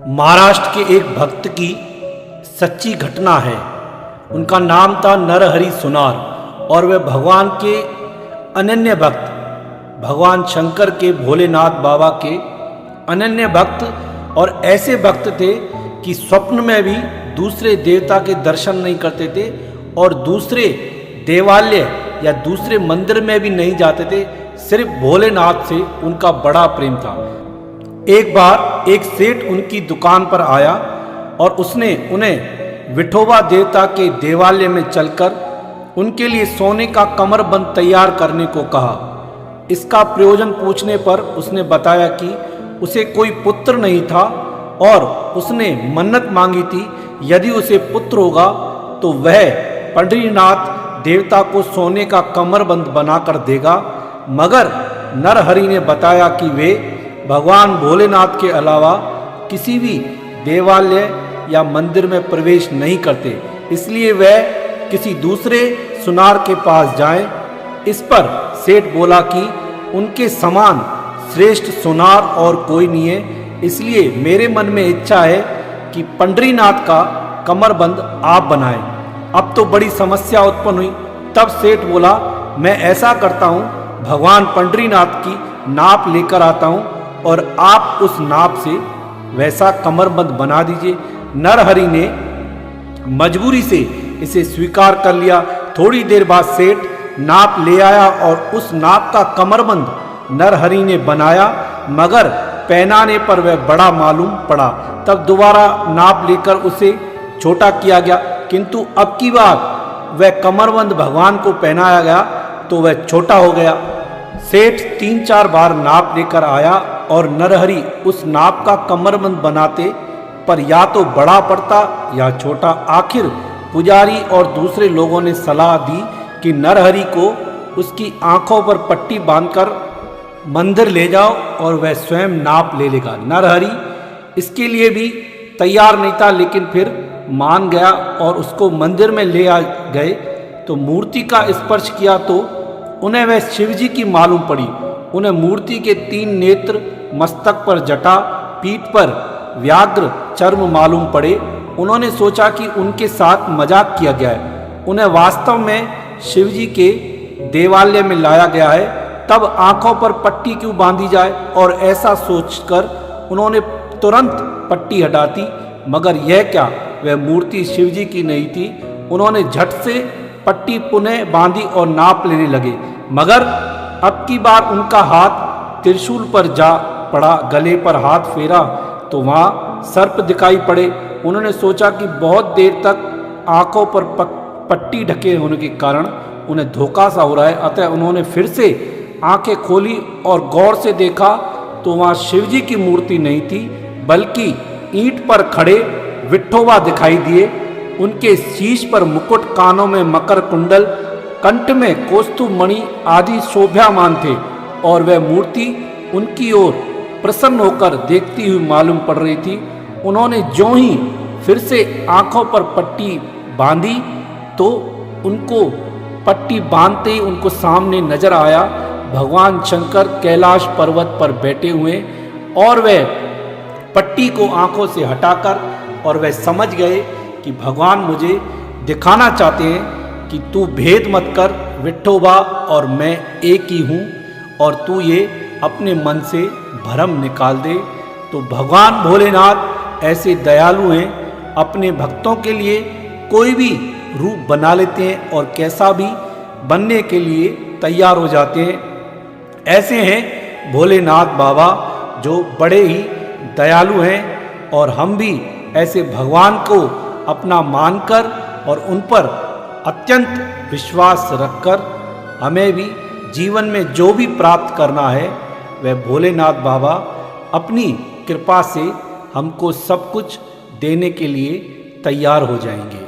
महाराष्ट्र के एक भक्त की सच्ची घटना है। उनका नाम था नरहरि सुनार और वे भगवान के अनन्य भक्त, भगवान शंकर के भोलेनाथ बाबा के अनन्य भक्त और ऐसे भक्त थे कि स्वप्न में भी दूसरे देवता के दर्शन नहीं करते थे और दूसरे देवालय या दूसरे मंदिर में भी नहीं जाते थे। सिर्फ भोलेनाथ से उनका बड़ा प्रेम था। एक बार एक सेठ उनकी दुकान पर आया और उसने उन्हें विठोबा देवता के देवालय में चलकर उनके लिए सोने का कमरबंद तैयार करने को कहा। इसका प्रयोजन पूछने पर उसने बताया कि उसे कोई पुत्र नहीं था और उसने मन्नत मांगी थी, यदि उसे पुत्र होगा तो वह पंढरीनाथ देवता को सोने का कमरबंद बनाकर देगा। मगर नरहरि ने बताया कि वे भगवान भोलेनाथ के अलावा किसी भी देवालय या मंदिर में प्रवेश नहीं करते, इसलिए वह किसी दूसरे सुनार के पास जाएं। इस पर सेठ बोला कि उनके समान श्रेष्ठ सुनार और कोई नहीं है, इसलिए मेरे मन में इच्छा है कि पंढरीनाथ का कमरबंद आप बनाएं। अब तो बड़ी समस्या उत्पन्न हुई। तब सेठ बोला, मैं ऐसा करता हूँ, भगवान पंढरीनाथ की नाप लेकर आता हूँ और आप उस नाप से वैसा कमरबंद बना दीजिए। नरहरि ने मजबूरी से इसे स्वीकार कर लिया। थोड़ी देर बाद सेठ नाप ले आया और उस नाप का कमरबंद नरहरि ने बनाया, मगर पहनाने पर वह बड़ा मालूम पड़ा। तब दोबारा नाप लेकर उसे छोटा किया गया, किंतु अब की बार वह कमरबंद भगवान को पहनाया गया तो वह छोटा हो गया। सेठ 3-4 बार नाप लेकर आया और नरहरि उस नाप का कमरबंद बनाते, पर या तो बड़ा पड़ता या छोटा। आखिर पुजारी और दूसरे लोगों ने सलाह दी कि नरहरि को उसकी आंखों पर पट्टी बांधकर मंदिर ले जाओ और वह स्वयं नाप ले लेगा। नरहरि इसके लिए भी तैयार नहीं था, लेकिन फिर मान गया और उसको मंदिर में ले आ गए। तो मूर्ति का स्पर्श किया तो उन्हें वह शिवजी की मालूम पड़ी। उन्हें मूर्ति के 3 नेत्र, मस्तक पर जटा, पीठ पर व्याघ्र चर्म मालूम पड़े। उन्होंने सोचा कि उनके साथ मजाक किया गया है, उन्हें वास्तव में शिवजी के देवालय में लाया गया है, तब आंखों पर पट्टी क्यों बांधी जाए। और ऐसा सोचकर उन्होंने तुरंत पट्टी हटा दी, मगर यह क्या, वह मूर्ति शिवजी की नहीं थी। उन्होंने झट से पट्टी पुनः बांधी और नाप लेने लगे, मगर अब की बार उनका हाथ त्रिशूल पर जा पड़ा। गले पर हाथ फेरा तो वहाँ सर्प दिखाई पड़े। उन्होंने सोचा कि बहुत देर तक आंखों पर पट्टी ढके होने के कारण उन्हें धोखा सा हो रहा है, अतः उन्होंने फिर से आंखें खोली और गौर से देखा तो वहाँ शिवजी की मूर्ति नहीं थी, बल्कि ईंट पर खड़े विठोबा दिखाई दिए। उनके शीश पर मुकुट, कानों में मकर कुंडल, कंठ में कौस्तुभ मणि आदि शोभायमान थे और वह मूर्ति उनकी ओर प्रसन्न होकर देखती हुई मालूम पड़ रही थी। उन्होंने ज्यों ही फिर से आंखों पर पट्टी बांधी तो उनको पट्टी बांधते ही उनको सामने नजर आया भगवान शंकर कैलाश पर्वत पर बैठे हुए, और वह पट्टी को आंखों से हटाकर और वह समझ गए कि भगवान मुझे दिखाना चाहते हैं कि तू भेद मत कर, विठोबा और मैं एक ही हूँ और तू ये अपने मन से भ्रम निकाल दे। तो भगवान भोलेनाथ ऐसे दयालु हैं, अपने भक्तों के लिए कोई भी रूप बना लेते हैं और कैसा भी बनने के लिए तैयार हो जाते हैं। ऐसे हैं भोलेनाथ बाबा जो बड़े ही दयालु हैं, और हम भी ऐसे भगवान को अपना मानकर और उन पर अत्यंत विश्वास रखकर हमें भी जीवन में जो भी प्राप्त करना है वह भोलेनाथ बाबा अपनी कृपा से हमको सब कुछ देने के लिए तैयार हो जाएंगे।